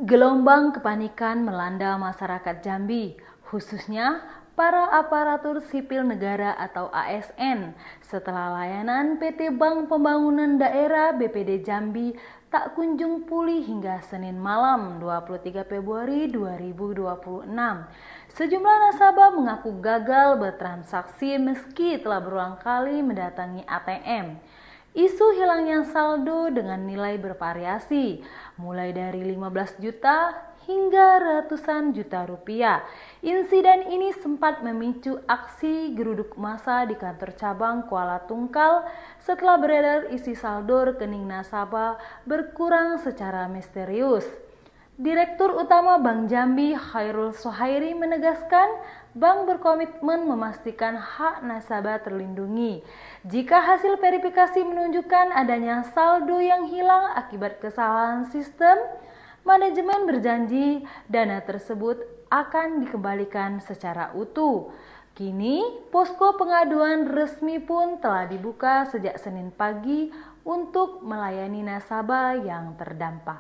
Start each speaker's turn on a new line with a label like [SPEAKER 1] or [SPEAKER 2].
[SPEAKER 1] Gelombang kepanikan melanda masyarakat Jambi, khususnya para aparatur sipil negara atau ASN, setelah layanan PT Bank Pembangunan Daerah BPD Jambi tak kunjung pulih hingga Senin malam 23 Februari 2026. Sejumlah nasabah mengaku gagal bertransaksi meski telah berulang kali mendatangi ATM. Isu hilangnya saldo dengan nilai bervariasi, mulai dari 15 juta hingga ratusan juta rupiah. Insiden ini sempat memicu aksi geruduk massa di kantor cabang Kuala Tungkal setelah beredar isi saldo rekening nasabah berkurang secara misterius. Direktur Utama Bank Jambi Khairul Sohairi menegaskan bank berkomitmen memastikan hak nasabah terlindungi. Jika hasil verifikasi menunjukkan adanya saldo yang hilang akibat kesalahan sistem, manajemen berjanji dana tersebut akan dikembalikan secara utuh. Kini, posko pengaduan resmi pun telah dibuka sejak Senin pagi untuk melayani nasabah yang terdampak.